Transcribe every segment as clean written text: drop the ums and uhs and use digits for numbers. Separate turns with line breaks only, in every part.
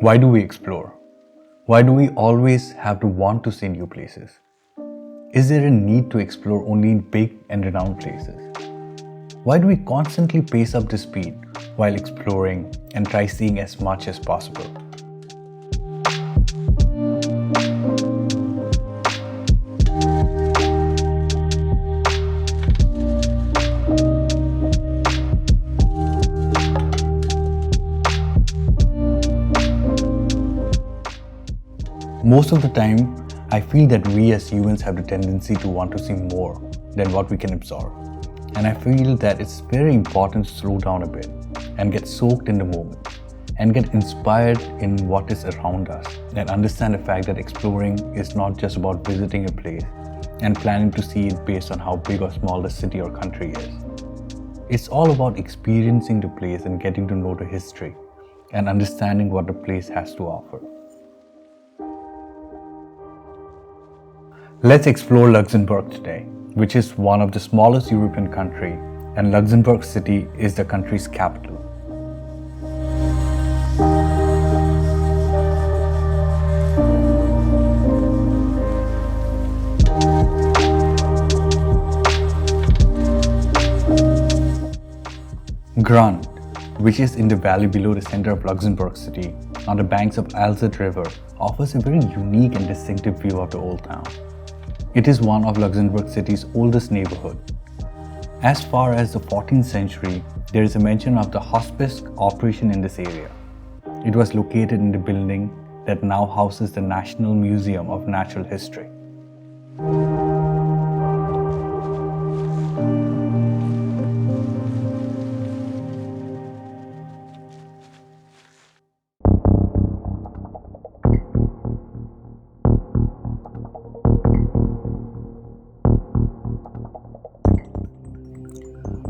Why do we explore? Why do we always have to want to see new places? Is there a need to explore only in big and renowned places? Why do we constantly pace up the speed while exploring and try seeing as much as possible? Most of the time, I feel that we as humans have the tendency to want to see more than what we can absorb. And I feel that it's very important to slow down a bit and get soaked in the moment and get inspired in what is around us and understand the fact that exploring is not just about visiting a place and planning to see it based on how big or small the city or country is. It's all about experiencing the place and getting to know the history and understanding what the place has to offer. Let's explore Luxembourg today, which is one of the smallest European countries, and Luxembourg City is the country's capital. Grand, which is in the valley below the center of Luxembourg City, on the banks of Alzette River, offers a very unique and distinctive view of the old town. It is one of Luxembourg City's oldest neighborhoods. As far as the 14th century, there is a mention of the hospice operation in this area. It was located in the building that now houses the National Museum of Natural History.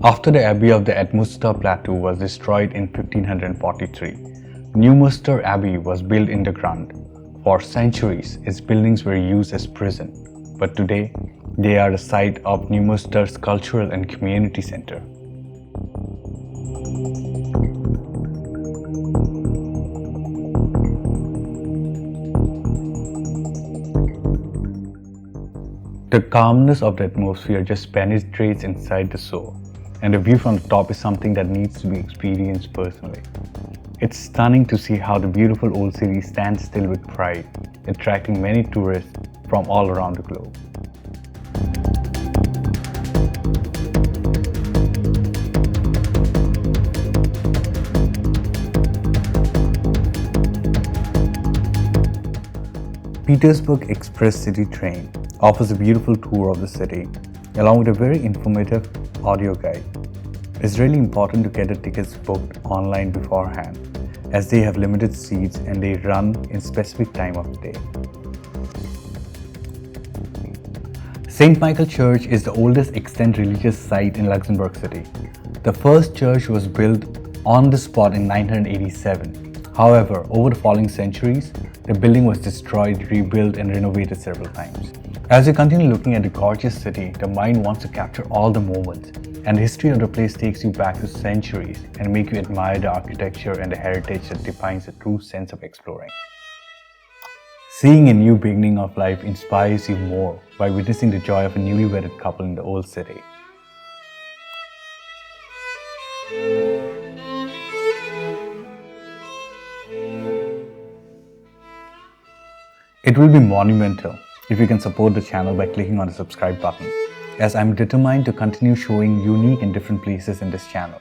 After the Abbey of the Edmunster Plateau was destroyed in 1543, Neumünster Abbey was built in the Grand. For centuries, its buildings were used as prison, but today they are the site of Neumünster's cultural and community center. The calmness of the atmosphere just penetrates inside the soul. And the view from the top is something that needs to be experienced personally. It's stunning to see how the beautiful old city stands still with pride, attracting many tourists from all around the globe. Petersburg Express City train offers a beautiful tour of the city, along with a very informative audio guide. It's really important to get the tickets booked online beforehand, as they have limited seats and they run in specific time of the day. St. Michael Church is the oldest extant religious site in Luxembourg City. The first church was built on the spot in 987. However, over the following centuries, the building was destroyed, rebuilt and renovated several times. As you continue looking at the gorgeous city, the mind wants to capture all the moments, and the history of the place takes you back to centuries and make you admire the architecture and the heritage that defines the true sense of exploring. Seeing a new beginning of life inspires you more by witnessing the joy of a newly wedded couple in the old city. It will be monumental if you can support the channel by clicking on the subscribe button, as I'm determined to continue showing unique and different places in this channel.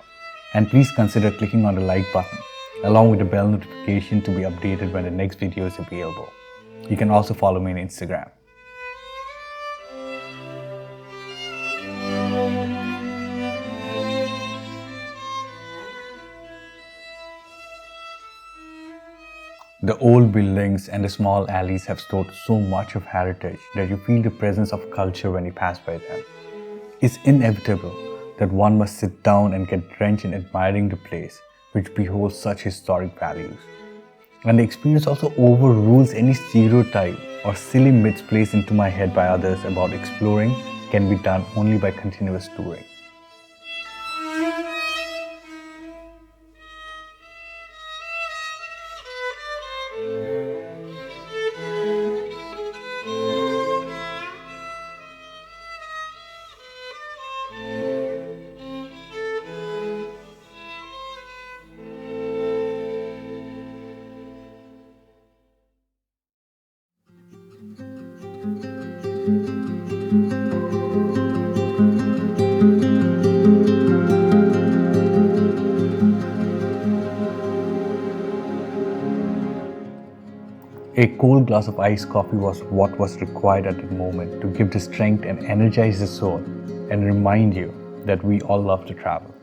And please consider clicking on the like button, along with the bell notification to be updated when the next video is available. You can also follow me on Instagram. The old buildings and the small alleys have stored so much of heritage that you feel the presence of culture when you pass by them. It's inevitable that one must sit down and get drenched in admiring the place, which beholds such historic values. And the experience also overrules any stereotype or silly myths placed into my head by others about exploring can be done only by continuous touring. A cold glass of iced coffee was what was required at the moment to give the strength and energize the soul and remind you that we all love to travel.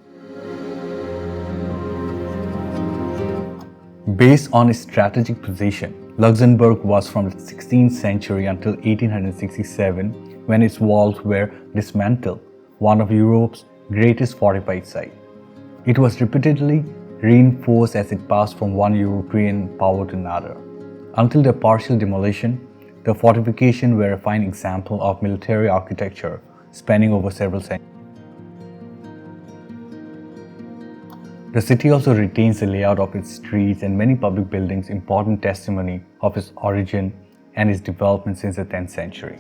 Based on its strategic position, Luxembourg was from the 16th century until 1867 when its walls were dismantled, one of Europe's greatest fortified sites. It was repeatedly reinforced as it passed from one European power to another. Until their partial demolition, the fortifications were a fine example of military architecture spanning over several centuries. The city also retains the layout of its streets and many public buildings, important testimony of its origin and its development since the 10th century.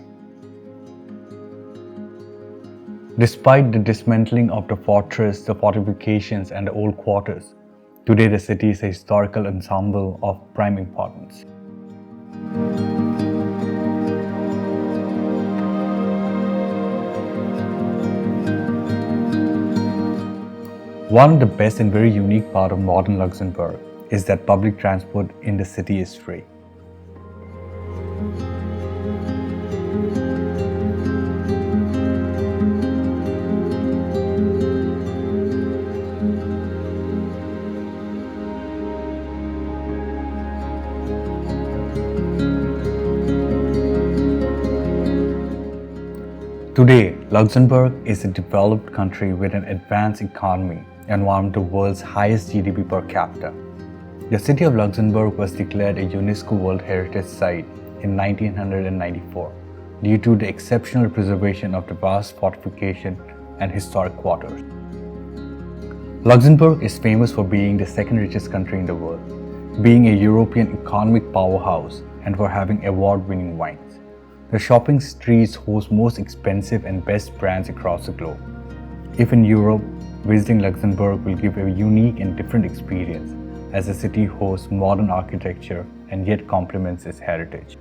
Despite the dismantling of the fortress, the fortifications and the old quarters, today the city is a historical ensemble of prime importance. One of the best and very unique part of modern Luxembourg is that public transport in the city is free. Today, Luxembourg is a developed country with an advanced economy and one of the world's highest GDP per capita. The city of Luxembourg was declared a UNESCO World Heritage Site in 1994 due to the exceptional preservation of the vast fortification and historic quarters. Luxembourg is famous for being the second richest country in the world, being a European economic powerhouse, and for having award-winning wines. The shopping streets host most expensive and best brands across the globe. If in Europe, visiting Luxembourg will give a unique and different experience as the city hosts modern architecture and yet complements its heritage.